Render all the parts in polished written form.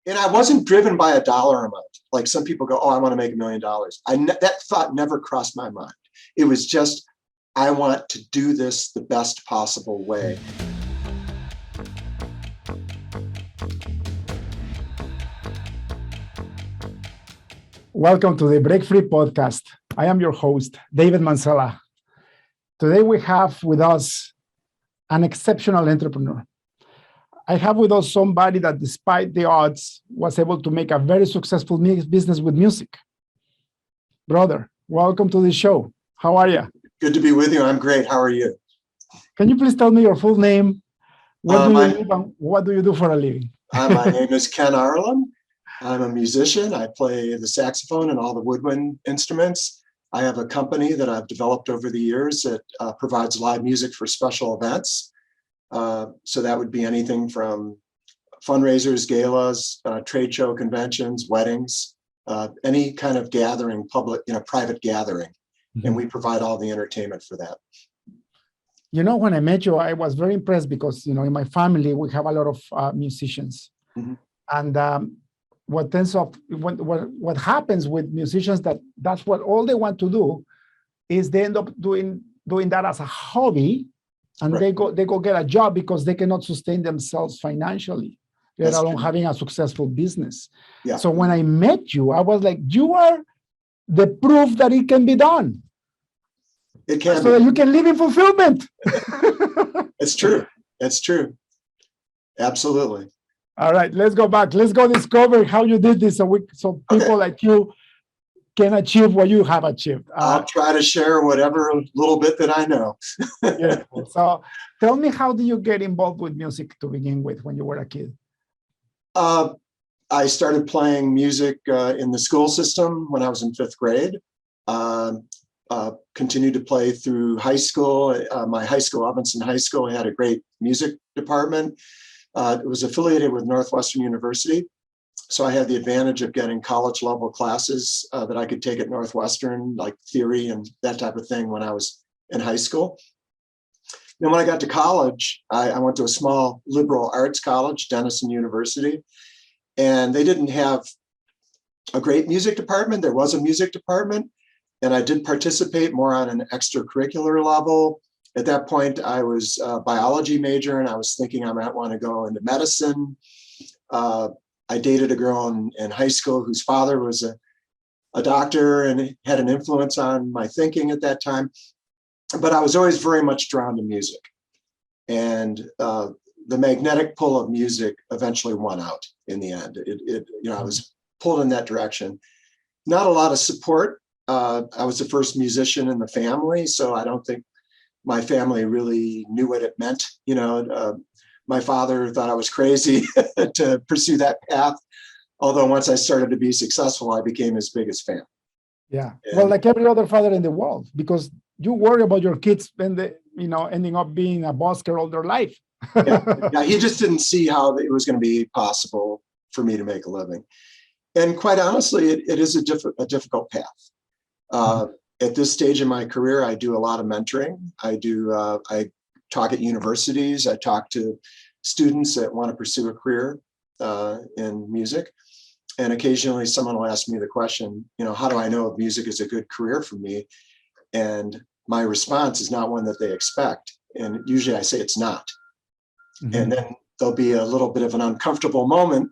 And I wasn't driven by a dollar amount. Like some people go, oh, I want to make $1 million. That thought never crossed my mind. It was just, I want to do this the best possible way. Welcome to the Break Free podcast. I am your host, David Mancella. Today we have with us an exceptional entrepreneur. I have with us somebody that, despite the odds, was able to make a very successful business with music. Brother, welcome to the show. How are you? Good to be with you. I'm great. How are you? Can you please tell me your full name? Where do you live and what do you do for a living? My name is Ken Arlen. I'm a musician. I play the saxophone and all the woodwind instruments. I have a company that I've developed over the years that provides live music for special events. So that would be anything from fundraisers, galas, trade show conventions, weddings, any kind of gathering, public, private gathering. Mm-hmm. And we provide all the entertainment for that. When I met you, I was very impressed because, in my family, we have a lot of musicians. Mm-hmm. And what happens with musicians that's what all they want to do is they end up doing that as a hobby. And right. they go get a job because they cannot sustain themselves financially, let alone having a successful business. Yeah. So when I met you, I was like, you are the proof that it can be done. It can so that you can live in fulfillment. It's true. It's true. Absolutely. All right, let's go back. Let's go discover how you did this so people like you can achieve what you have achieved. I'll try to share whatever little bit that I know. Yeah. So tell me, how did you get involved with music to begin with when you were a kid? I started playing music in the school system when I was in 5th grade. Continued to play through high school. My high school, Evanston High School, had a great music department. It was affiliated with Northwestern University. So I had the advantage of getting college level classes that I could take at Northwestern, like theory and that type of thing when I was in high school. Then when I got to college, I went to a small liberal arts college, Denison University, and they didn't have a great music department. There was a music department, and I did participate more on an extracurricular level. At that point, I was a biology major, and I was thinking I might want to go into medicine. I dated a girl in high school whose father was a doctor and had an influence on my thinking at that time. But I was always very much drawn to music. And the magnetic pull of music eventually won out in the end. I was pulled in that direction. Not a lot of support. I was the first musician in the family, so I don't think my family really knew what it meant. My father thought I was crazy to pursue that path. Although once I started to be successful, I became his biggest fan. Yeah. Well, like every other father in the world, because you worry about your kids ending up being a busker all their life. Yeah, he just didn't see how it was going to be possible for me to make a living. And quite honestly, it is a difficult path. At this stage in my career, I do a lot of mentoring. I talk at universities. I talk to students that want to pursue a career in music. And occasionally someone will ask me the question, how do I know if music is a good career for me? And my response is not one that they expect. And usually I say it's not. Mm-hmm. And then there'll be a little bit of an uncomfortable moment.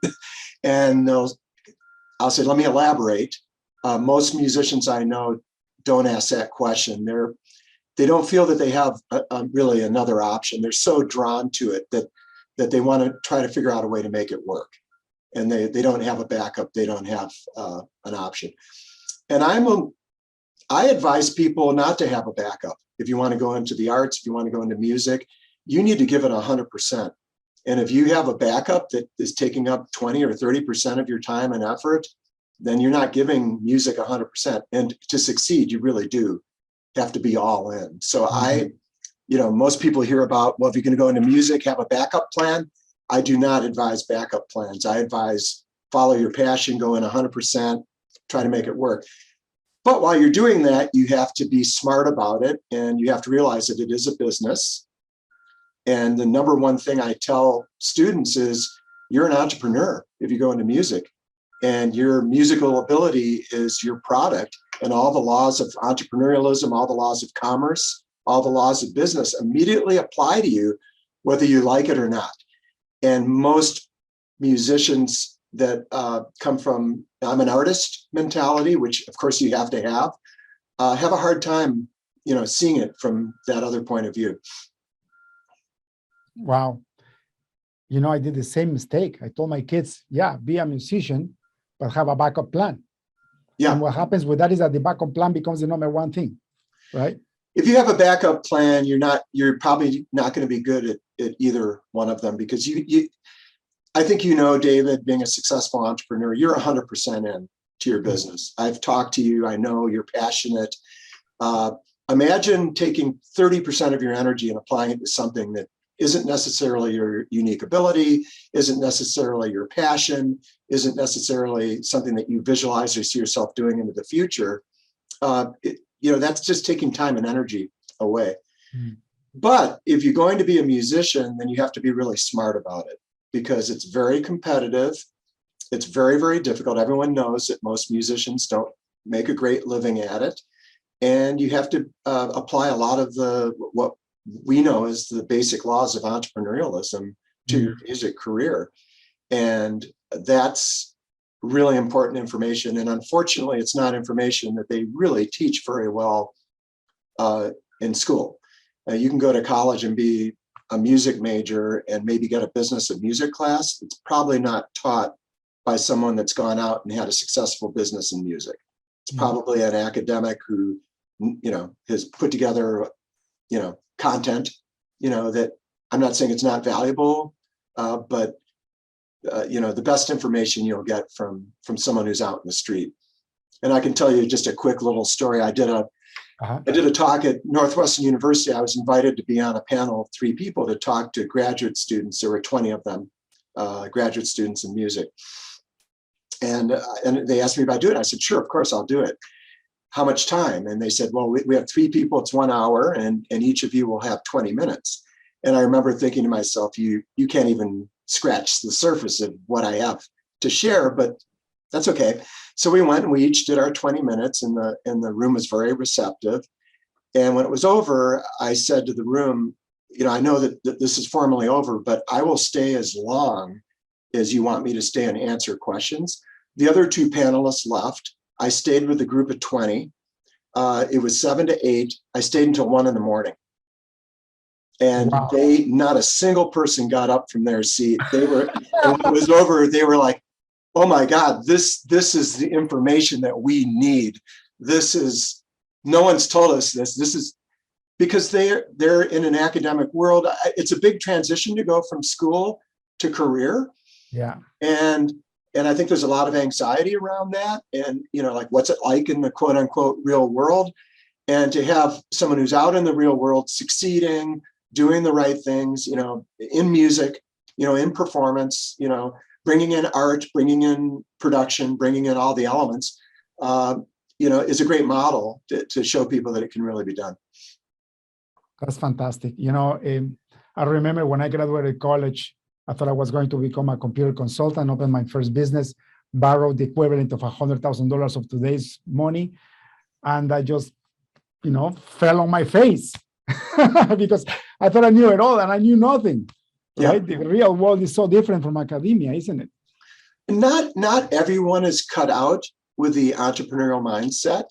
And I'll say, let me elaborate. Most musicians I know don't ask that question. They don't feel that they have really another option. They're so drawn to it that they want to try to figure out a way to make it work. And they don't have a backup. They don't have an option. And I advise people not to have a backup. If you want to go into the arts, if you want to go into music, you need to give it 100%. And if you have a backup that is taking up 20 or 30% of your time and effort, then you're not giving music 100%. And to succeed, you really do have to be all in. So most people hear about, well, if you're going to go into music, have a backup plan. I do not advise backup plans. I advise follow your passion, go in 100%, try to make it work. But while you're doing that, you have to be smart about it, and you have to realize that it is a business. And the number one thing I tell students is you're an entrepreneur if you go into music, and your musical ability is your product, and all the laws of entrepreneurialism, all the laws of commerce, all the laws of business immediately apply to you, whether you like it or not. And most musicians that come from I'm an artist mentality, which of course you have to have a hard time, seeing it from that other point of view. Wow. I did the same mistake. I told my kids, yeah, be a musician, but have a backup plan. Yeah. And what happens with that is that the backup plan becomes the number one thing, right? If you have a backup plan, you're probably not going to be good at either one of them, because I think, David, being a successful entrepreneur, you're 100% in to your business. I've talked to you. I know you're passionate. Imagine taking 30% of your energy and applying it to something that isn't necessarily your unique ability, isn't necessarily your passion, isn't necessarily something that you visualize or see yourself doing into the future. That's just taking time and energy away. Mm. But if you're going to be a musician, then you have to be really smart about it, because it's very competitive. It's very, very difficult. Everyone knows that most musicians don't make a great living at it. And you have to apply a lot of what we know as the basic laws of entrepreneurialism to your music career. And that's really important information. And unfortunately, it's not information that they really teach very well in school. You can go to college and be a music major and maybe get a business of music class. It's probably not taught by someone that's gone out and had a successful business in music. It's probably an academic who, has put together, content, that I'm not saying it's not valuable, but the best information you'll get from someone who's out in the street. And I can tell you just a quick little story. I did a talk at Northwestern University. I was invited to be on a panel of 3 people to talk to graduate students. There were 20 of them, graduate students in music. And they asked me if I'd do it. I said, sure, of course, I'll do it. How much time? And they said, well, we have 3 people, it's 1 hour, and each of you will have 20 minutes. And I remember thinking to myself, you can't even scratch the surface of what I have to share, but that's okay. So we went and we each did our 20 minutes, and the room was very receptive. And when it was over, I said to the room, I know that this is formally over, but I will stay as long as you want me to stay and answer questions. The other 2 panelists left. I stayed with a group of 20. It was 7 to 8. I stayed until 1 in the morning. And wow. Not a single person got up from their seat. They were, and when it was over, they were like, oh my God, this is the information that we need. No one's told us this. This is because they're in an academic world. It's a big transition to go from school to career. Yeah. And I think there's a lot of anxiety around that. And, like, what's it like in the quote unquote real world? And to have someone who's out in the real world succeeding, doing the right things, in music, in performance, bringing in art, bringing in production, bringing in all the elements, is a great model to show people that it can really be done. That's fantastic. I remember when I graduated college, I thought I was going to become a computer consultant, open my first business, borrow the equivalent of $100,000 of today's money. And I just, fell on my face because I thought I knew it all and I knew nothing. Right? Yeah. The real world is so different from academia, isn't it? Not everyone is cut out with the entrepreneurial mindset.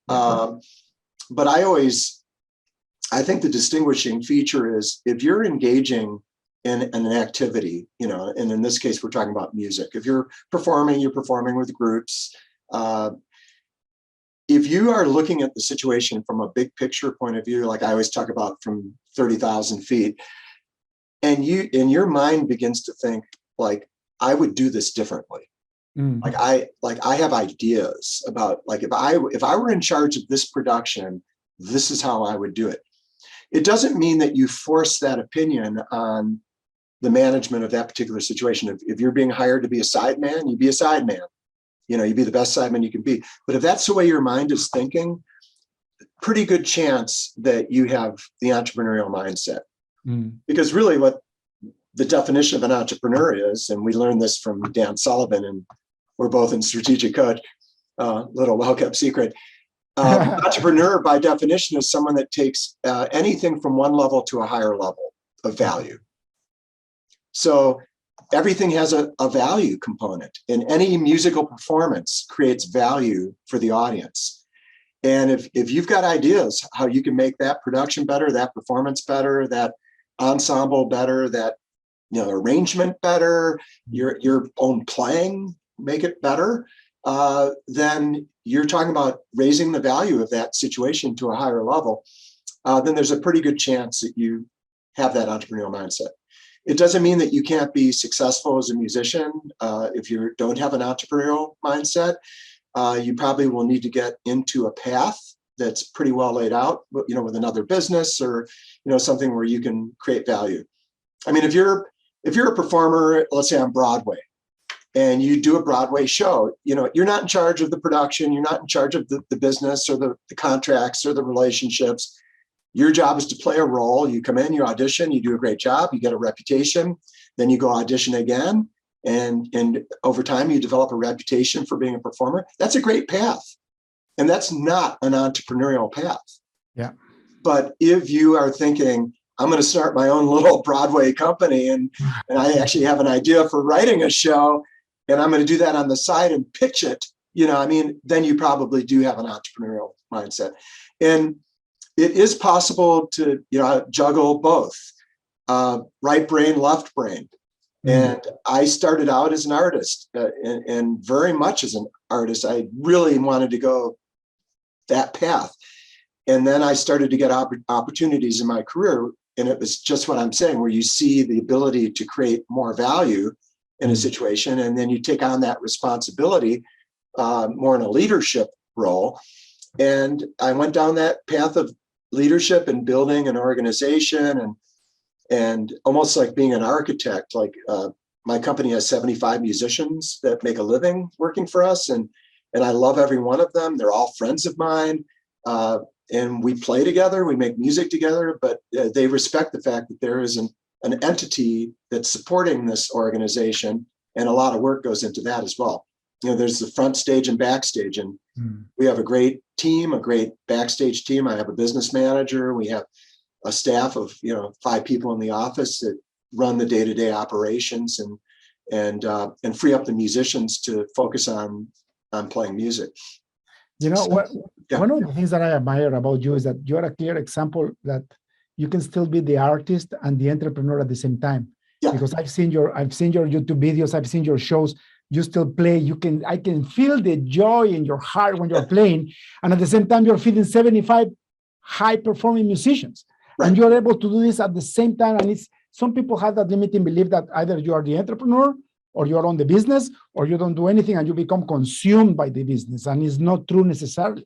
But I think the distinguishing feature is if you're engaging in an activity, and in this case, we're talking about music. If you're performing with groups. If you are looking at the situation from a big picture point of view, like I always talk about from 30,000 feet, and your mind begins to think like, I would do this differently. Mm-hmm. Like I have ideas about, like, if I were in charge of this production, this is how I would do it. It doesn't mean that you force that opinion on the management of that particular situation. If you're being hired to be a sideman, you be a sideman. You be the best sideman you can be. But if that's the way your mind is thinking, pretty good chance that you have the entrepreneurial mindset. Mm. Because really what the definition of an entrepreneur is, and we learned this from Dan Sullivan, and we're both in Strategic Coach, little well-kept secret. Entrepreneur, by definition, is someone that takes anything from one level to a higher level of value. So everything has a value component, and any musical performance creates value for the audience. And if you've got ideas how you can make that production better, that performance better, that ensemble better, that arrangement better, your own playing, make it better, then you're talking about raising the value of that situation to a higher level. Then there's a pretty good chance that you have that entrepreneurial mindset. It doesn't mean that you can't be successful as a musician if you don't have an entrepreneurial mindset. You probably will need to get into a path that's pretty well laid out, with another business or something where you can create value. I mean, if you're a performer, let's say on Broadway, and you do a Broadway show, you're not in charge of the production, you're not in charge of the business or the contracts or the relationships. Your job is to play a role. You come in, you audition, you do a great job, you get a reputation, then you go audition again. And over time, you develop a reputation for being a performer. That's a great path. And that's not an entrepreneurial path. Yeah. But if you are thinking, I'm going to start my own little Broadway company, and I actually have an idea for writing a show, and I'm going to do that on the side and pitch it, then you probably do have an entrepreneurial mindset. And it is possible to, juggle both, right brain, left brain. And I started out as an artist, and very much as an artist. I really wanted to go that path. And then I started to get opportunities in my career. And it was just what I'm saying, where you see the ability to create more value in a situation, and then you take on that responsibility more in a leadership role. And I went down that path of leadership and building an organization, and almost like being an architect. Like my company has 75 musicians that make a living working for us, and I love every one of them. They're all friends of mine, and we play together, we make music together, but they respect the fact that there is an entity that's supporting this organization, and a lot of work goes into that as well. There's the front stage and backstage, and we have a great team, a great backstage team. I have a business manager. We have a staff of 5 people in the office that run the day-to-day operations and free up the musicians to focus on playing music. One of the things that I admire about you is that you're a clear example that you can still be the artist and the entrepreneur at the same time. Yeah. Because I've seen your YouTube videos, I've seen your shows. You still play. I can feel the joy in your heart when you're playing, and at the same time, you're feeding 75 high-performing musicians. Right. And you're able to do this at the same time. And some people have that limiting belief that either you are the entrepreneur, or you're on the business, or you don't do anything and you become consumed by the business. And it's not true necessarily.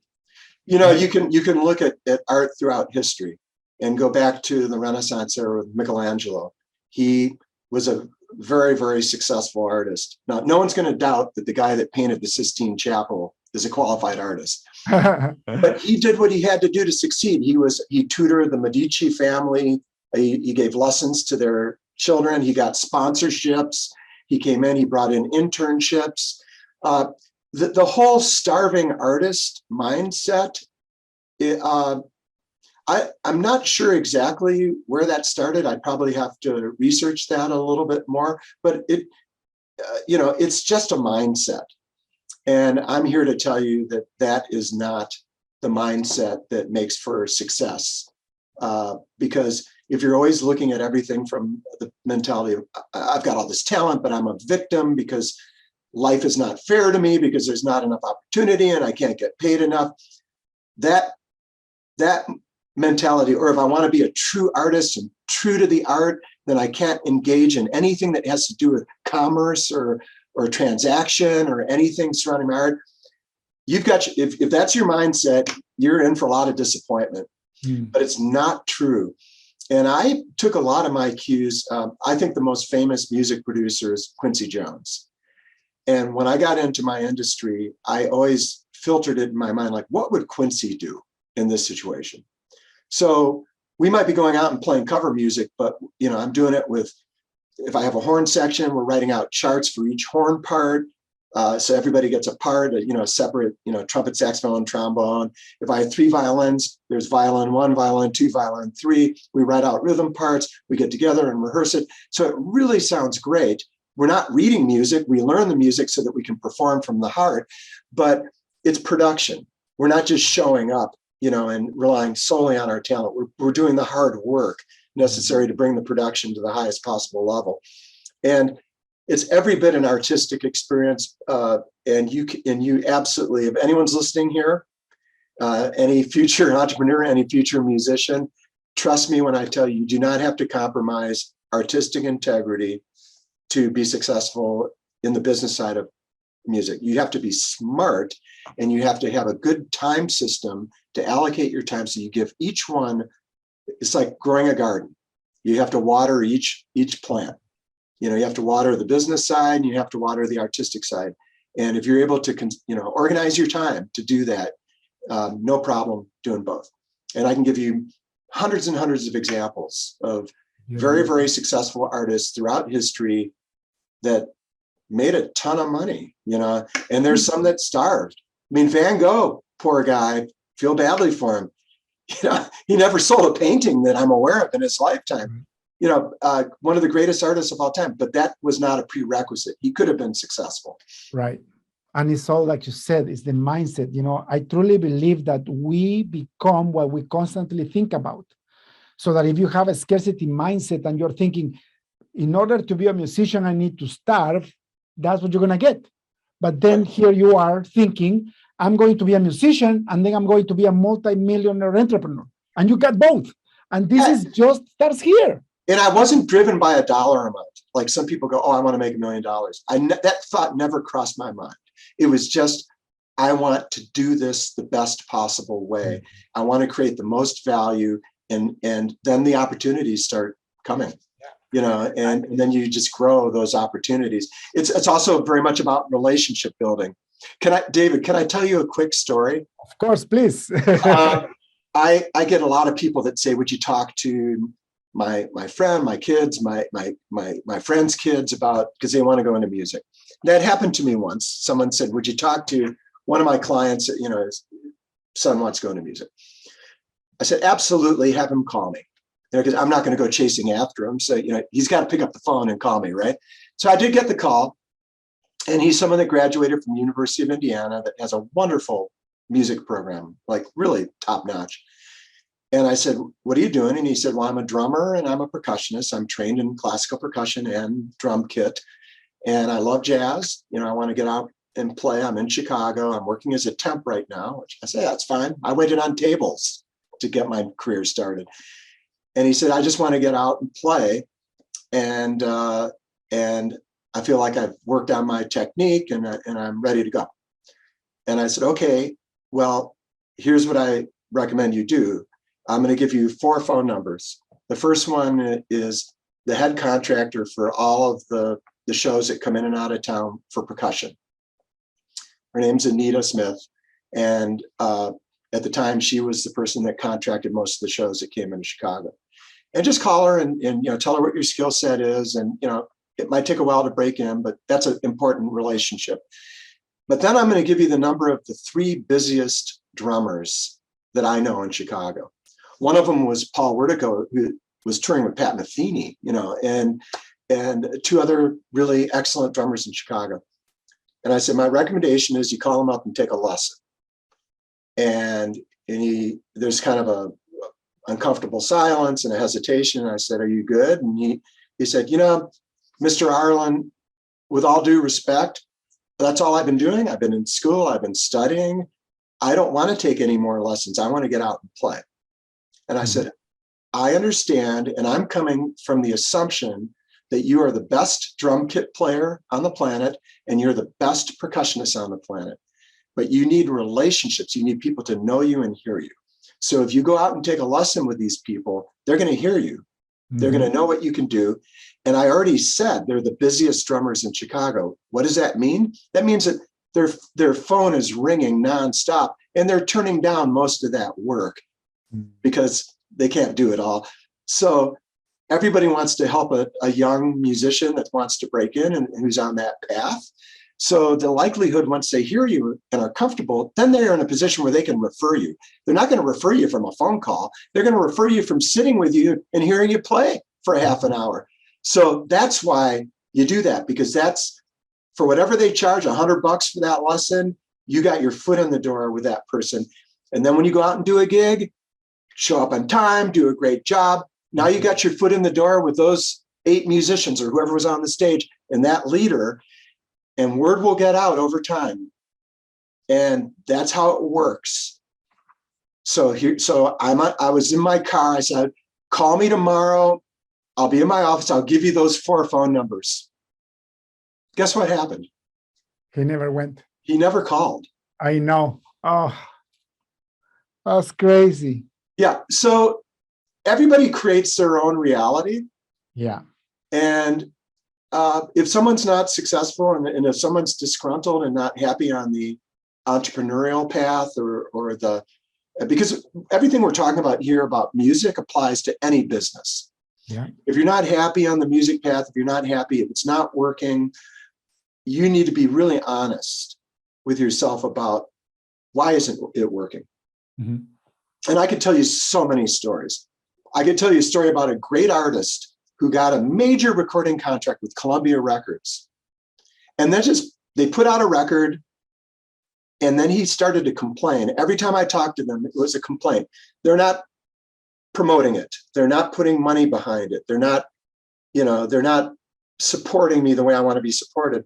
You can look at art throughout history and go back to the Renaissance era with Michelangelo. He was a very, very successful artist. Now, no one's going to doubt that the guy that painted the Sistine Chapel is a qualified artist. But he did what he had to do to succeed. He tutored the Medici family. He gave lessons to their children. He got sponsorships. He came in, he brought in internships. The whole starving artist mindset, I'm not sure exactly where that started. I probably have to research that a little bit more, but it's just a mindset. And I'm here to tell you that that is not the mindset that makes for success. Because if you're always looking at everything from the mentality of, I've got all this talent, but I'm a victim because life is not fair to me, because there's not enough opportunity and I can't get paid enough. That mentality, or if I want to be a true artist and true to the art, then I can't engage in anything that has to do with commerce or transaction or anything surrounding my art. If that's your mindset, you're in for a lot of disappointment. But it's not true. And I took a lot of my cues. I think the most famous music producer is Quincy Jones. And when I got into my industry, I always filtered it in my mind, like, what would Quincy do in this situation? So we might be going out and playing cover music, but I'm doing it with if I have a horn section, we're writing out charts for each horn part. So everybody gets a part, a separate, trumpet, saxophone, trombone. If I have 3 violins, there's violin 1, violin 2, violin 3. We write out rhythm parts. We get together and rehearse it. So it really sounds great. We're not reading music. We learn the music so that we can perform from the heart, but it's production. We're not just showing up, and relying solely on our talent. We're doing the hard work necessary to bring the production to the highest possible level. And it's every bit an artistic experience. And you absolutely, if anyone's listening here, any future entrepreneur, any future musician, trust me when I tell you, you do not have to compromise artistic integrity to be successful in the business side of music. You have to be smart, and you have to have a good time system to allocate your time. So you give each one, it's like growing a garden. You have to water each plant. You have to water the business side, and you have to water the artistic side. And if you're able to, organize your time to do that, no problem doing both. And I can give you hundreds and hundreds of examples of very, very successful artists throughout history that made a ton of money, and there's some that starved. I mean, Van Gogh, poor guy, feel badly for him. He never sold a painting that I'm aware of in his lifetime. One of the greatest artists of all time, but that was not a prerequisite. He could have been successful. Right. And it's all, like you said, it's the mindset. I truly believe that we become what we constantly think about. So that if you have a scarcity mindset and you're thinking, in order to be a musician, I need to starve, that's what you're going to get. But then here you are thinking, I'm going to be a musician, and then I'm going to be a multi-millionaire entrepreneur. And you got both. And this is just starts here. And I wasn't driven by a dollar amount. Like some people go, oh, I want to make $1 million. That thought never crossed my mind. It was just, I want to do this the best possible way. I want to create the most value, and then the opportunities start coming. And then you just grow those opportunities. It's also very much about relationship building. David, can I tell you a quick story? Of course, please. I get a lot of people that say, would you talk to my friend, my kids, my friends' kids about, because they want to go into music. That happened to me once. Someone said, would you talk to one of my clients, his son wants to go into music. I said, absolutely, have him call me. Because I'm not going to go chasing after him. So, he's got to pick up the phone and call me, right? So I did get the call, and he's someone that graduated from the University of Indiana that has a wonderful music program, like really top notch. And I said, what are you doing? And he said, well, I'm a drummer and I'm a percussionist. I'm trained in classical percussion and drum kit. And I love jazz. I want to get out and play. I'm in Chicago. I'm working as a temp right now, which I said, that's fine. I waited on tables to get my career started. And he said, I just want to get out and play. And I feel like I've worked on my technique and I'm ready to go. And I said, okay, well, here's what I recommend you do. I'm going to give you 4 phone numbers. The first one is the head contractor for all of the shows that come in and out of town for percussion. Her name's Anita Smith. And at the time, she was the person that contracted most of the shows that came into Chicago. And just call her and tell her what your skill set is. And, it might take a while to break in, but that's an important relationship. But then I'm going to give you the number of the 3 busiest drummers that I know in Chicago. One of them was Paul Wertico, who was touring with Pat Metheny, and 2 other really excellent drummers in Chicago. And I said, my recommendation is you call them up and take a lesson. And there's kind of a uncomfortable silence and a hesitation. And I said, are you good? And he said, Mr. Arlen, with all due respect, that's all I've been doing. I've been in school. I've been studying. I don't want to take any more lessons. I want to get out and play. And I said, I understand. And I'm coming from the assumption that you are the best drum kit player on the planet and you're the best percussionist on the planet. But you need relationships. You need people to know you and hear you. So if you go out and take a lesson with these people, they're going to hear you. They're going to know what you can do. And I already said they're the busiest drummers in Chicago. What does that mean? That means that their phone is ringing nonstop and they're turning down most of that work because they can't do it all. So everybody wants to help a young musician that wants to break in and who's on that path. So the likelihood, once they hear you and are comfortable, then they're in a position where they can refer you. They're not going to refer you from a phone call. They're going to refer you from sitting with you and hearing you play for half an hour. So that's why you do that, because that's for whatever they charge, $100 for that lesson, you got your foot in the door with that person. And then when you go out and do a gig, show up on time, do a great job. Now you got your foot in the door with those 8 musicians or whoever was on the stage and that leader, and word will get out over time. And that's how it works. So I was in my car. I said, call me tomorrow. I'll be in my office. I'll give you those 4 phone numbers. Guess what happened? He never went. He never called. I know. Oh, that's crazy. Yeah. So everybody creates their own reality. Yeah. And if someone's not successful and if someone's disgruntled and not happy on the entrepreneurial path or because everything we're talking about here about music applies to any business. Yeah. If you're not happy on the music path, if you're not happy, if it's not working, you need to be really honest with yourself about why isn't it working? Mm-hmm. And I could tell you so many stories. I could tell you a story about a great artist who got a major recording contract with Columbia Records. And then they put out a record, and then he started to complain. Every time I talked to them, it was a complaint. They're not promoting it. They're not putting money behind it. They're not supporting me the way I want to be supported.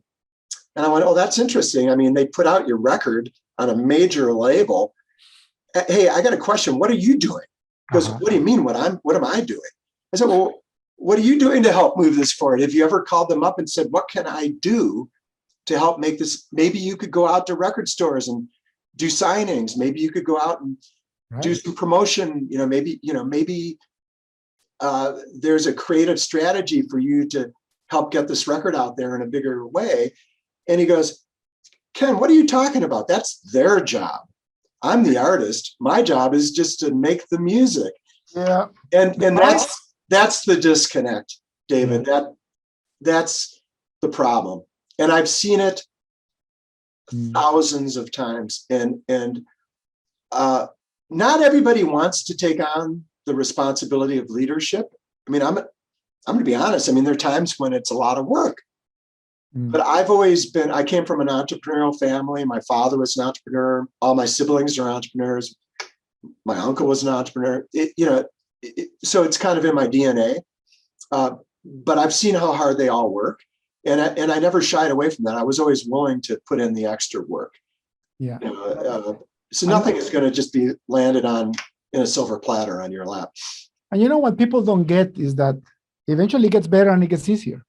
And I went, oh, that's interesting. I mean, they put out your record on a major label. Hey, I got a question. What are you doing? He goes, what do you mean? What am I doing? I said, well, what are you doing to help move this forward? Have you ever called them up and said, what can I do to help make this? Maybe you could go out to record stores and do signings. Maybe you could go out and do some promotion. Maybe there's a creative strategy for you to help get this record out there in a bigger way. And he goes, Ken, what are you talking about? That's their job. I'm the artist. My job is just to make the music. Yeah. And that's the disconnect, David. That's the problem. And I've seen it thousands of times. And not everybody wants to take on the responsibility of leadership. I mean, I'm going to be honest. I mean, there are times when it's a lot of work. But I came from an entrepreneurial family. My father was an entrepreneur. All my siblings are entrepreneurs. My uncle was an entrepreneur. So it's kind of in my DNA. But I've seen how hard they all work. And I never shied away from that. I was always willing to put in the extra work. Yeah. So nothing is going to just be landed in a silver platter on your lap. And what people don't get is that eventually it gets better and it gets easier.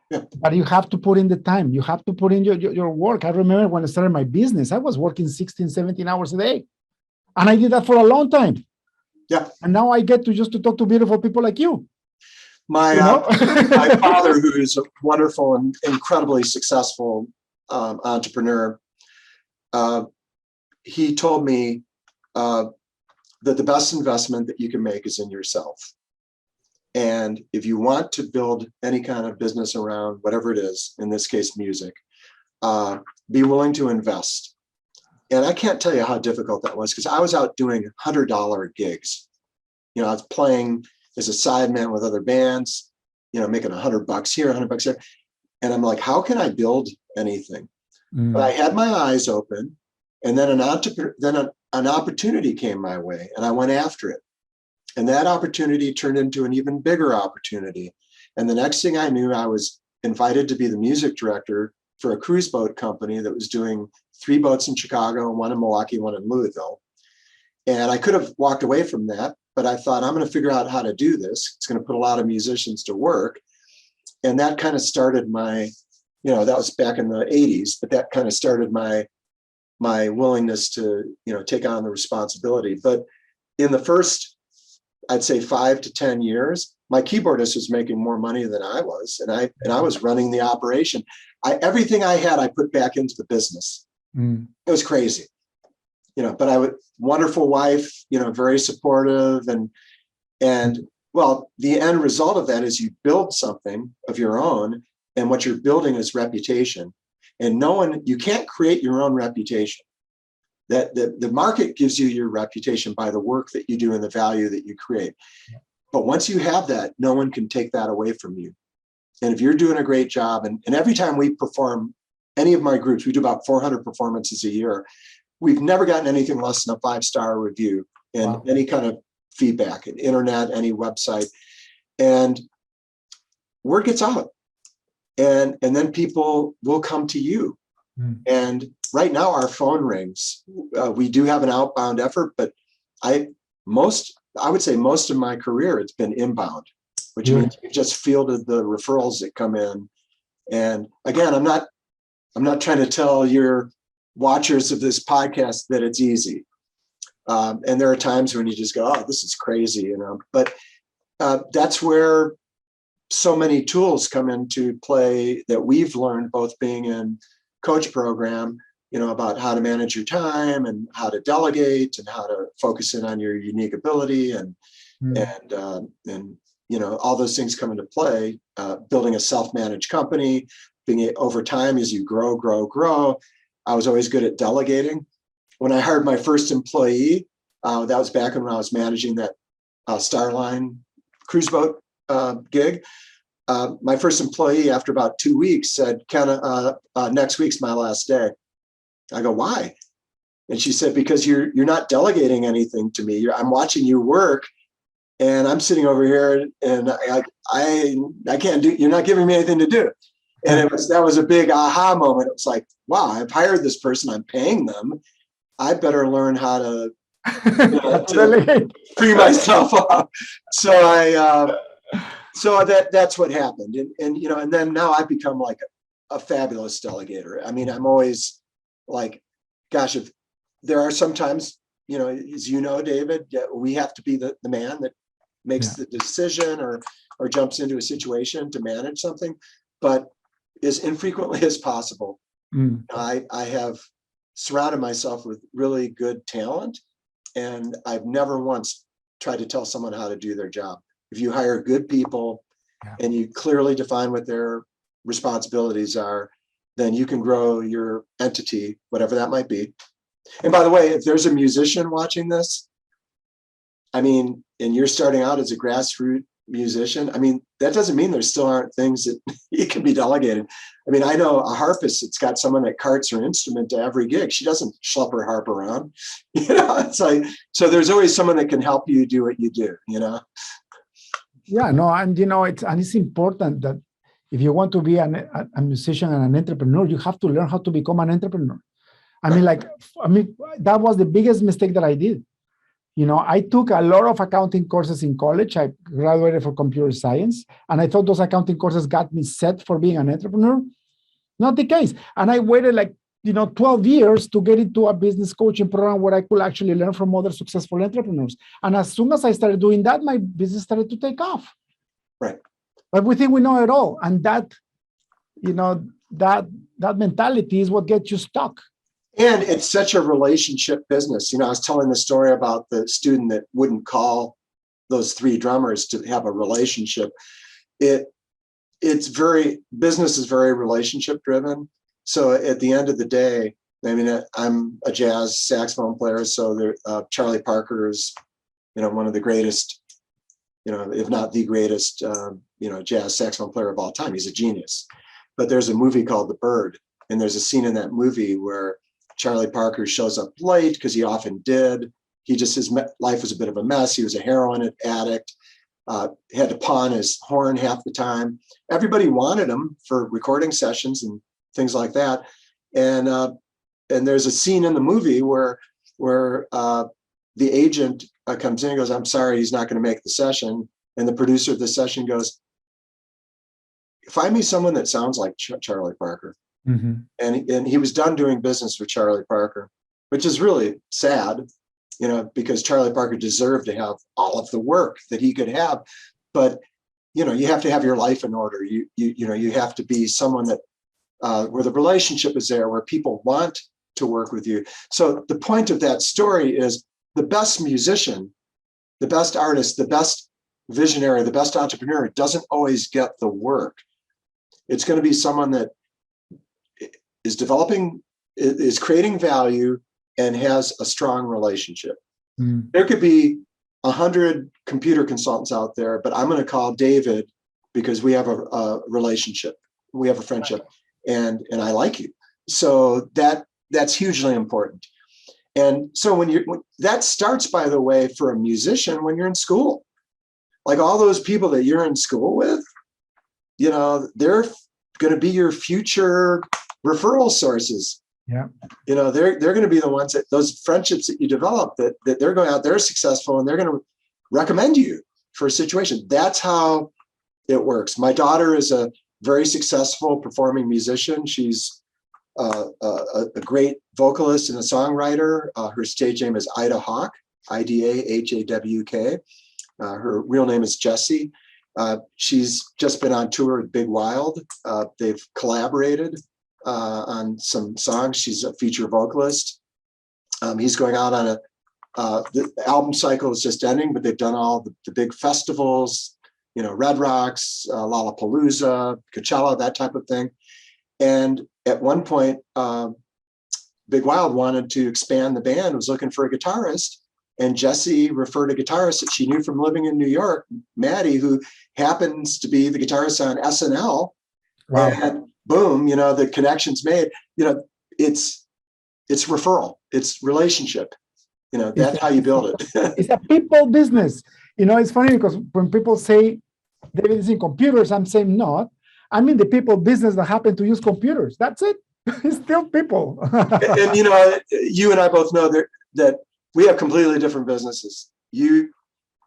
Yeah. But you have to put in the time. You have to put in your work. I remember when I started my business, I was working 16, 17 hours a day. And I did that for a long time. Yeah. And now I get to talk to beautiful people like you. My father, who is a wonderful and incredibly successful entrepreneur, he told me that the best investment that you can make is in yourself. And if you want to build any kind of business around whatever it is, in this case, music, be willing to invest. And I can't tell you how difficult that was, because I was out doing $100 gigs. I was playing as a sideman with other bands, making $100 here, $100 there. And I'm like, how can I build anything? But I had my eyes open, and then an opportunity came my way, and I went after it. And that opportunity turned into an even bigger opportunity. And the next thing I knew, I was invited to be the music director for a cruise boat company that was doing 3 boats in Chicago, 1 in Milwaukee, 1 in Louisville. And I could have walked away from that, but I thought, I'm going to figure out how to do this. It's going to put a lot of musicians to work. And that kind of started my, that was back in the 80s, but that kind of started my willingness to, take on the responsibility. But in the first, I'd say 5 to 10 years, my keyboardist was making more money than I was, and I was running the operation. Everything I had, I put back into the business. It was crazy, but wonderful wife, very supportive, and Well, the end result of that is you build something of your own, and what you're building is reputation. And you can't create your own reputation. That the market gives you your reputation by the work that you do and the value that you create. But once you have that, no one can take that away from you. And if you're doing a great job, and every time we perform, any of my groups, we do about 400 performances a year. We've never gotten anything less than a 5-star review in any kind of feedback, internet, any website. And word gets out. And then people will come to you. And right now our phone rings. We do have an outbound effort, but I would say most of my career, it's been inbound, which means you just fielded the referrals that come in. And again, I'm not trying to tell your watchers of this podcast that it's easy. And there are times when you just go, oh, this is crazy, but that's where so many tools come into play that we've learned, both being in coach program, about how to manage your time and how to delegate and how to focus in on your unique ability and all those things come into play. Building a self-managed company, being over time as you grow. I was always good at delegating. When I hired my first employee, that was back when I was managing that Starline cruise boat gig. My first employee, after about 2 weeks, said, "Ken, next week's my last day." I go, "Why?" And she said, "Because you're not delegating anything to me. I'm watching you work, and I'm sitting over here, and I can't do. You're not giving me anything to do." And that was a big aha moment. It was like, wow, I've hired this person. I'm paying them. I better learn how to, to free myself up. So that's what happened. And then now I've become like a fabulous delegator. I mean, I'm always like, gosh, if there are sometimes, as you know, David, we have to be the man that makes the decision or jumps into a situation to manage something. But as infrequently as possible, I have surrounded myself with really good talent, and I've never once tried to tell someone how to do their job. If you hire good people and you clearly define what their responsibilities are, then you can grow your entity, whatever that might be. And by the way, if there's a musician watching this, I mean, and you're starting out as a grassroots musician, I mean, that doesn't mean there still aren't things that you can be delegated. I mean, I know a harpist that's got someone that carts her instrument to every gig. She doesn't schlep her harp around. It's like, so there's always someone that can help you do what you do, Yeah, no, and it's important that if you want to be a musician and an entrepreneur, you have to learn how to become an entrepreneur. I mean, that was the biggest mistake that I did. I took a lot of accounting courses in college. I graduated for computer science, and I thought those accounting courses got me set for being an entrepreneur. Not the case. And I waited 12 years to get into a business coaching program where I could actually learn from other successful entrepreneurs. And as soon as I started doing that, my business started to take off. Right. But we think we know it all. And that mentality is what gets you stuck. And it's such a relationship business. I was telling the story about the student that wouldn't call those 3 drummers to have a relationship. Business is very relationship driven. So at the end of the day, I mean, I'm a jazz saxophone player. So Charlie Parker is, one of the greatest, if not the greatest, jazz saxophone player of all time. He's a genius. But there's a movie called The Bird. And there's a scene in that movie where Charlie Parker shows up late, because he often did. His life was a bit of a mess. He was a heroin addict, had to pawn his horn half the time. Everybody wanted him for recording sessions and things like that. And there's a scene in the movie where the agent comes in and goes, "I'm sorry, he's not going to make the session." And the producer of the session goes, "Find me someone that sounds like Charlie Parker." Mm-hmm. And he was done doing business with Charlie Parker, which is really sad, because Charlie Parker deserved to have all of the work that he could have. But, you have to have your life in order. You have to be someone that where the relationship is there, where people want to work with you. So the point of that story is the best musician, the best artist, the best visionary, the best entrepreneur doesn't always get the work. It's going to be someone that is developing, is creating value, and has a strong relationship. There could be 100 computer consultants out there, but I'm going to call David because we have a relationship, we have a friendship, and I like you. So that's hugely important. And so when that starts, by the way, for a musician when you're in school, like all those people that you're in school with, you know, they're going to be your future referral sources. Yeah. You know, they're going to be the ones that those friendships that you develop, that they're going out, they're successful, and they're going to recommend you for a situation. That's how it works. My daughter is a very successful performing musician. She's a great vocalist and a songwriter. Her stage name is Ida Hawk, Idahawk. Her real name is Jessie. She's just been on tour with Big Wild. They've collaborated on some songs. She's a feature vocalist. He's going out on the album cycle is just ending, but they've done all the big festivals, you know, Red Rocks, Lollapalooza, Coachella, that type of thing. And at one point, Big Wild wanted to expand the band, was looking for a guitarist. And Jessie referred a guitarist that she knew from living in New York, Maddie, who happens to be the guitarist on SNL. Wow. And boom, you know, the connection's made. You know, it's referral, it's relationship. You know, that's how you build it. It's a people business. You know, it's funny because when people say David is in computers, I'm saying not. I'm in the people business that happen to use computers. That's it. It's still people. And you know, you and I both know that we have completely different businesses. You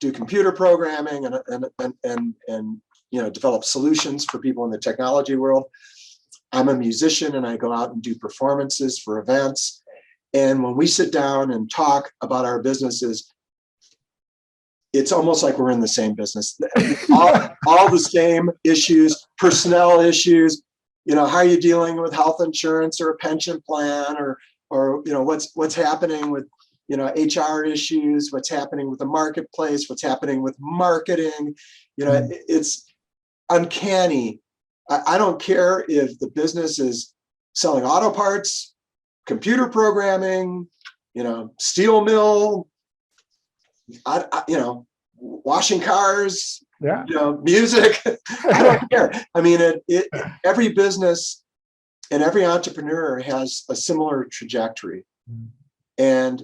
do computer programming and you know, develop solutions for people in the technology world. I'm a musician and I go out and do performances for events. And when we sit down and talk about our businesses, it's almost like we're in the same business. all the same issues, personnel issues. You know, how are you dealing with health insurance or a pension plan, or you know, what's happening with, you know, HR issues, what's happening with the marketplace, what's happening with marketing. You know, it's uncanny. I don't care if the business is selling auto parts, computer programming, you know, steel mill, you know, washing cars, Yeah. you know, music. I don't care. I mean, every business and every entrepreneur has a similar trajectory. And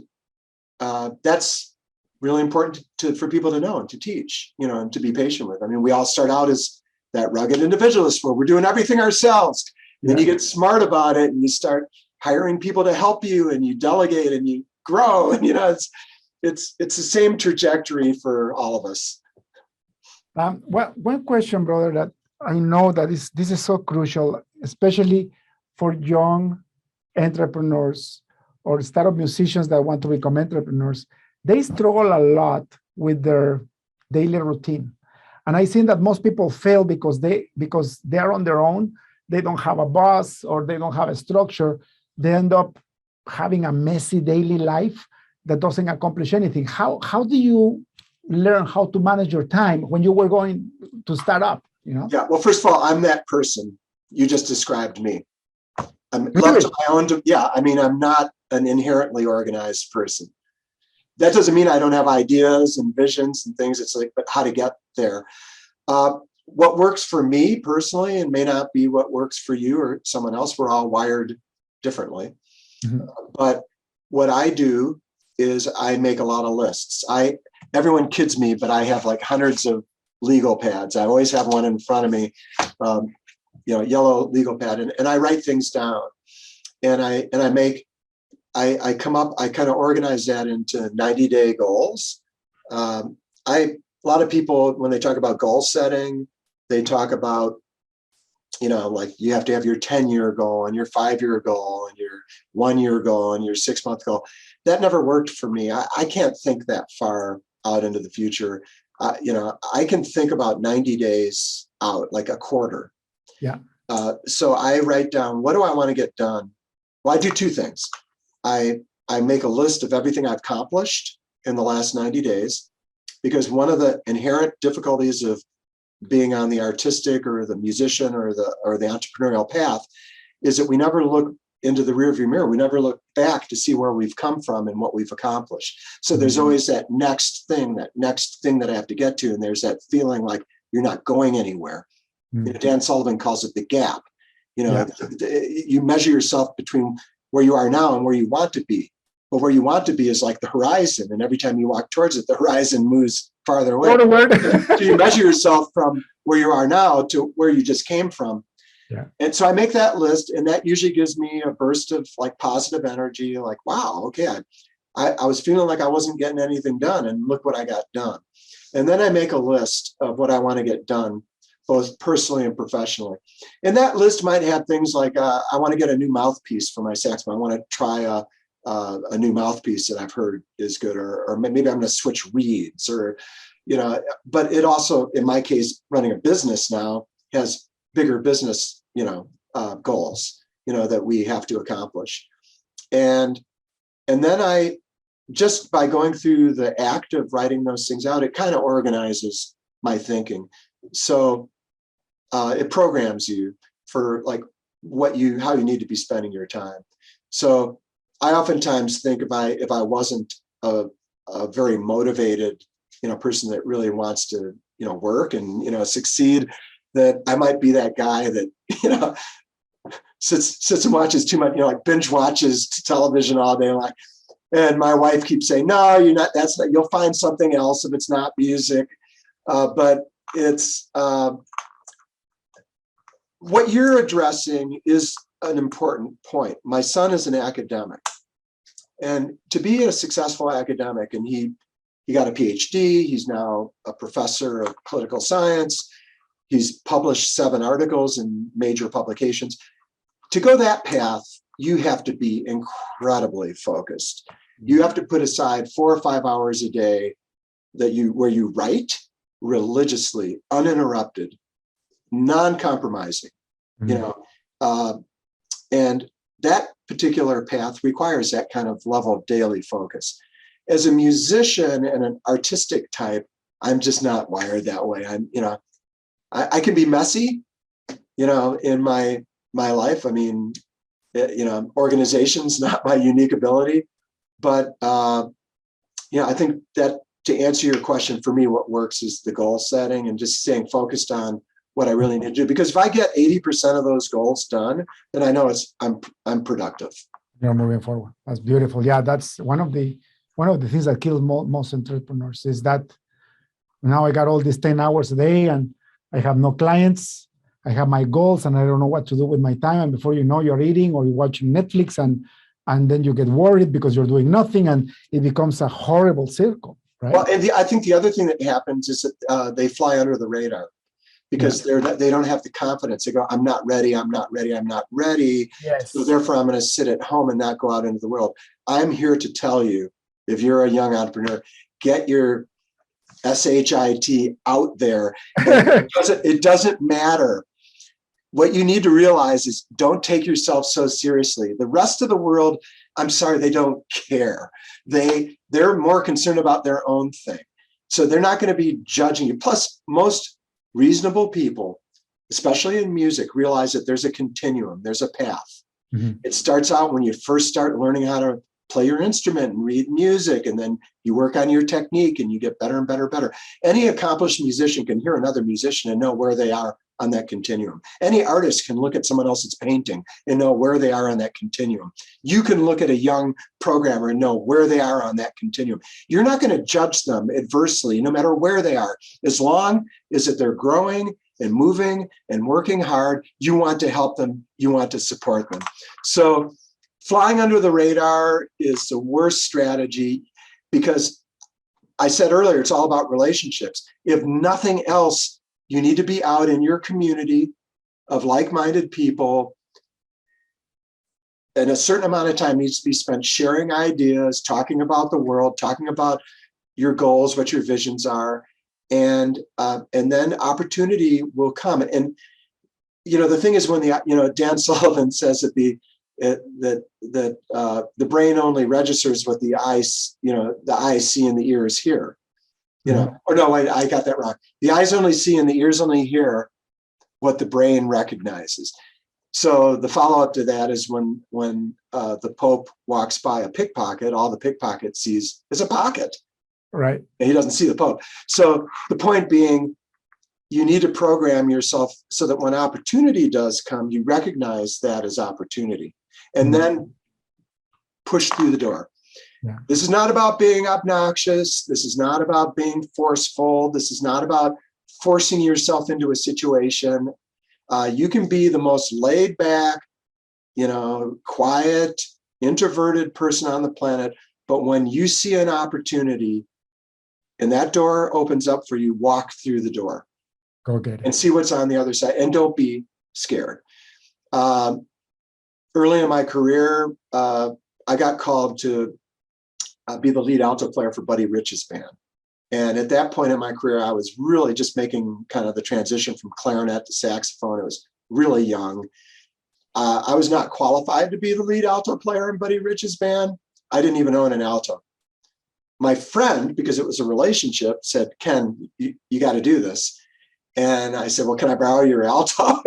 that's really important for people to know and to teach, you know, and to be patient with. I mean, we all start out as that rugged individualist where we're doing everything ourselves. Then you get smart about it and you start hiring people to help you, and you delegate and you grow. And, you know, it's the same trajectory for all of us. Well, one question, brother, that I know that this is so crucial, especially for young entrepreneurs or startup musicians that want to become entrepreneurs. They struggle a lot with their daily routine. And I think that most people fail because they are on their own. They don't have a boss or they don't have a structure. They end up having a messy daily life that doesn't accomplish anything. How do you learn how to manage your time when you were going to start up? You know? Yeah. Well, first of all, I'm that person you just described me. I'm Really? left to my own. Yeah. I mean, I'm not an inherently organized person. That doesn't mean I don't have ideas and visions and things. It's like, but how to get there. What works for me personally and may not be what works for you or someone else. We're all wired differently. Mm-hmm. But what I do is I make a lot of lists. Everyone kids me, but I have like hundreds of legal pads. I always have one in front of me, you know, yellow legal pad, and I write things down, and I come up, I kind of organize that into 90-day goals. A lot of people, when they talk about goal setting, they talk about, you know, like you have to have your 10-year goal and your 5-year goal and your 1-year goal and your 6-month goal. That never worked for me. I can't think that far out into the future. You know, I can think about 90 days out, like a quarter. Yeah. So I write down, what do I want to get done? Well, I do two things. I make a list of everything I've accomplished in the last 90 days. because one of the inherent difficulties of being on the artistic or the musician or the entrepreneurial path is that we never look into the rearview mirror. We never look back to see where we've come from and what we've accomplished. So there's always that next thing that I have to get to. And there's that feeling like you're not going anywhere. Dan Sullivan calls it the gap. You measure yourself between where you are now and where you want to be. But where you want to be is like the horizon. And every time you walk towards it, the horizon moves farther away. So you measure yourself from where you are now to where you just came from. Yeah. And so I make that list, and that usually gives me a burst of like positive energy, like, wow, okay, I was feeling like I wasn't getting anything done, and look what I got done. And then I make a list of what I want to get done, both personally and professionally. And that list might have things like, I want to get a new mouthpiece for my saxophone. I want to try a new mouthpiece that I've heard is good, or maybe I'm going to switch reeds, or, but it also, in my case, running a business now has bigger business goals, that we have to accomplish. And then I, just by going through the act of writing those things out, it kind of organizes my thinking. So it programs you for like how you need to be spending your time. So I oftentimes think if I wasn't a very motivated, person that really wants to, work and, succeed, that I might be that guy that, sits and watches too much, like binge watches television all day long. And my wife keeps saying, no, you're not, you'll find something else if it's not music. But it's, what you're addressing is an important point. My son is an academic, and to be a successful academic, and he got a PhD, he's now a professor of political science. He's published 7 articles in major publications. To go that path, you have to be incredibly focused. You have to put aside 4 or 5 hours a day where you write religiously, uninterrupted, non-compromising, and that particular path requires that kind of level of daily focus. As a musician and an artistic type, I'm just not wired that way. I can be messy, in my life. I mean, organization's not my unique ability, but I think that to answer your question, for me, what works is the goal setting and just staying focused on what I really need to do. Because if I get 80% of those goals done, then I know I'm productive. You're moving forward. That's beautiful. Yeah, that's one of the things that kills most entrepreneurs is that now I got all these 10 hours a day and I have no clients. I have my goals and I don't know what to do with my time. And before you know, you're eating or you're watching Netflix, and then you get worried because you're doing nothing, and it becomes a horrible circle, right? Well, and I think the other thing that happens is that they fly under the radar because they don't have the confidence. They go, I'm not ready. Yes. So therefore, I'm going to sit at home and not go out into the world. I'm here to tell you, if you're a young entrepreneur, get your SHIT out there. It doesn't matter. What you need to realize is don't take yourself so seriously. The rest of the world, I'm sorry, they don't care. They're more concerned about their own thing. So they're not going to be judging you. Plus, most reasonable people, especially in music, realize that there's a continuum, there's a path. Mm-hmm. It starts out when you first start learning how to play your instrument and read music, and then you work on your technique and you get better and better and better. Any accomplished musician can hear another musician and know where they are on that continuum. Any artist can look at someone else's painting and know where they are on that continuum. You can look at a young programmer and know where they are on that continuum. You're not going to judge them adversely, no matter where they are. As long as that they're growing and moving and working hard, you want to help them, you want to support them. So flying under the radar is the worst strategy, because I said earlier, it's all about relationships. If nothing else, you need to be out in your community of like-minded people, and a certain amount of time needs to be spent sharing ideas, talking about the world, talking about your goals, what your visions are, and then opportunity will come. And the thing is, when Dan Sullivan says that the brain only registers what the eye see and the ears hear. you know, or no, wait, I got that wrong. The eyes only see and the ears only hear what the brain recognizes. So the follow-up to that is when the Pope walks by a pickpocket, all the pickpocket sees is a pocket. Right. And he doesn't see the Pope. So the point being, you need to program yourself so that when opportunity does come, you recognize that as opportunity and then push through the door. Yeah. This is not about being obnoxious. This is not about being forceful. This is not about forcing yourself into a situation. You can be the most laid back, you know, quiet, introverted person on the planet. But when you see an opportunity and that door opens up for you, walk through the door. Go get it. And see what's on the other side. And don't be scared. Early in my career, I got called to be the lead alto player for Buddy Rich's band. And at that point in my career, I was really just making kind of the transition from clarinet to saxophone. I was really young. I was not qualified to be the lead alto player in Buddy Rich's band. I didn't even own an alto. My friend, because it was a relationship, said, Ken, you got to do this. And I said, well, can I borrow your alto?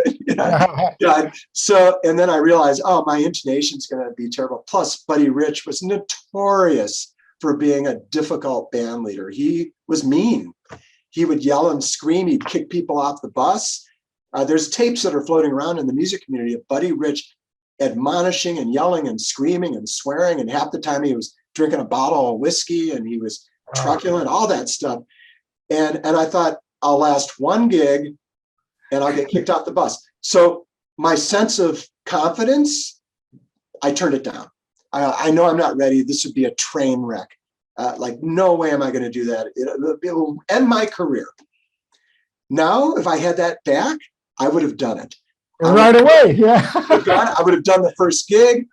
So, and then I realized, oh, my intonation's going to be terrible. Plus, Buddy Rich was notorious for being a difficult band leader. He was mean. He would yell and scream. He'd kick people off the bus. There's tapes that are floating around in the music community of Buddy Rich admonishing and yelling and screaming and swearing. And half the time he was drinking a bottle of whiskey and he was truculent, all that stuff. And I thought, I'll last one gig and I'll get kicked off the bus. So my sense of confidence, I turned it down. I know I'm not ready. This would be a train wreck. Like, no way am I going to do that. It will end my career. Now, if I had that back, I would have done it. Right away. Yeah. I would have done the first gig.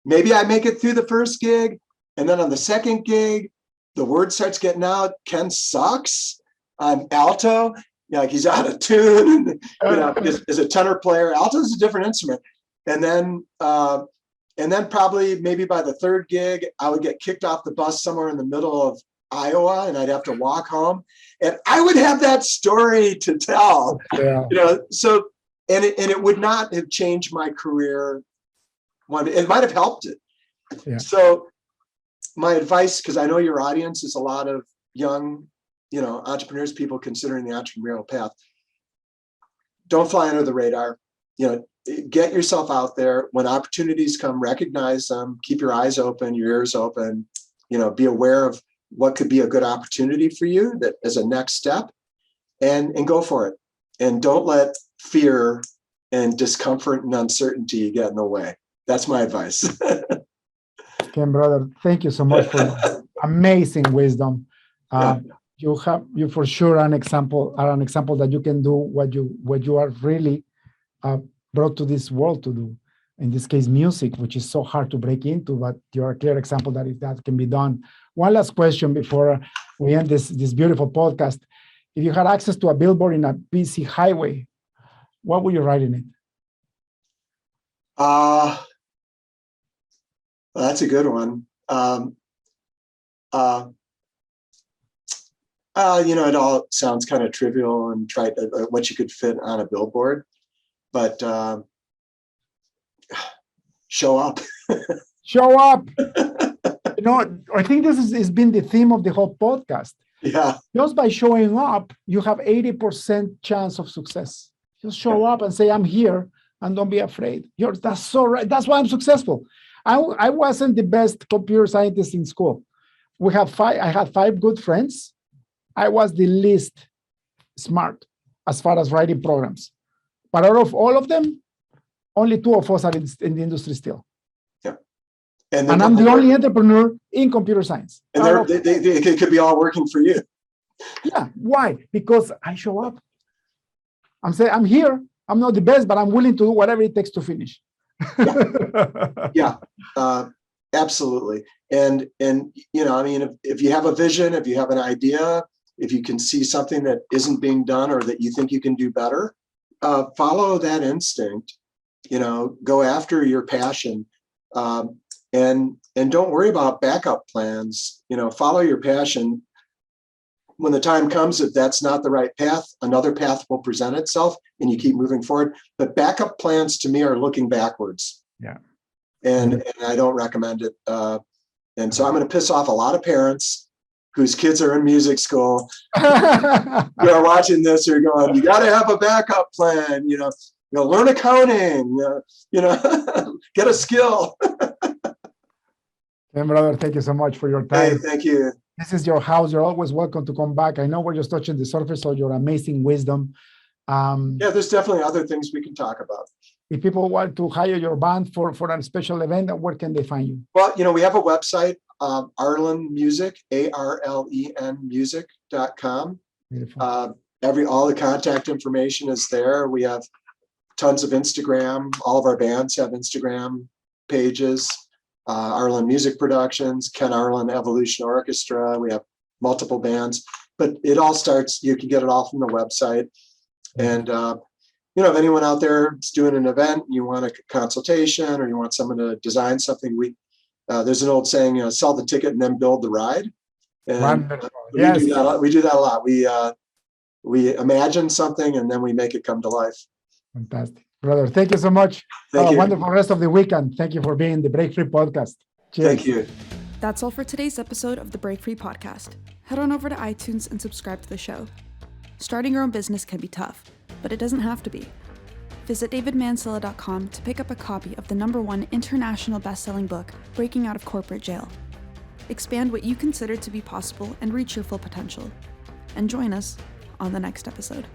Maybe I make it through the first gig. And then on the second gig, the word starts getting out. Ken sucks on alto. You know, like he's out of tune. And, you know, as a tenor player, alto is a different instrument. And then probably maybe by the third gig, I would get kicked off the bus somewhere in the middle of Iowa and I'd have to walk home. And I would have that story to tell. Yeah. You know, so and it would not have changed my career. It might have helped it. Yeah. So my advice, because I know your audience is a lot of young, you know, entrepreneurs, people considering the entrepreneurial path. Don't fly under the radar. You know, get yourself out there. When opportunities come, recognize them. Keep your eyes open, your ears open. You know, be aware of what could be a good opportunity for you that as a next step, and go for it. And don't let fear and discomfort and uncertainty get in the way. That's my advice. Ken, brother, thank you so much for your amazing wisdom. You for sure are an example that you can do what you are really brought to this world to do. In this case, music, which is so hard to break into, but you're a clear example that can be done. One last question before we end this beautiful podcast. If you had access to a billboard in a busy highway, what would you write in it? That's a good one. You know, it all sounds kind of trivial and what you could fit on a billboard, but show up. Show up. You know, I think this has been the theme of the whole podcast. Yeah. Just by showing up, you have 80% chance of success. Just show up and say, I'm here, and don't be afraid. That's so right. That's why I'm successful. I wasn't the best computer scientist in school. I had 5 good friends. I was the least smart as far as writing programs. But out of all of them, only 2 of us are in the industry still. Yeah. And I'm the only entrepreneur in computer science. And they could be all working for you. Yeah. Why? Because I show up. I'm saying, I'm here. I'm not the best, but I'm willing to do whatever it takes to finish. Yeah. Absolutely. And you know, I mean, if you have a vision, if you have an idea, if you can see something that isn't being done or that you think you can do better, follow that instinct. You know, go after your passion, and don't worry about backup plans. You know, follow your passion. when the time comes, if that's not the right path, another path will present itself and you keep moving forward. But backup plans to me are looking backwards. Yeah. And I don't recommend it. And so I'm going to piss off a lot of parents whose kids are in music school. You're watching this, you're going, you got to have a backup plan, learn accounting, get a skill. Ken, brother, thank you so much for your time. Hey, thank you. This is your house. You're always welcome to come back. I know we're just touching the surface of your amazing wisdom. There's definitely other things we can talk about. If people want to hire your band for a special event, where can they find you? Well, we have a website, Arlen Music, ARLEN music.com. All the contact information is there. We have tons of Instagram. All of our bands have Instagram pages. Arlen Music Productions, Ken Arlen Evolution Orchestra. We have multiple bands, but it all starts, you can get it all from the website. And, if anyone out there is doing an event, you want a consultation or you want someone to design something, there's an old saying, sell the ticket and then build the ride. And yes. we do that a lot. We imagine something and then we make it come to life. Fantastic. Brother, thank you so much. Thank Have you. a wonderful rest of the weekend. Thank you for being the Break Free Podcast. Cheers. Thank you. That's all for today's episode of the Break Free Podcast. Head on over to iTunes and subscribe to the show. Starting your own business can be tough, but it doesn't have to be. Visit davidmansilla.com to pick up a copy of the #1 international best-selling book, Breaking Out of Corporate Jail. Expand what you consider to be possible and reach your full potential. And join us on the next episode.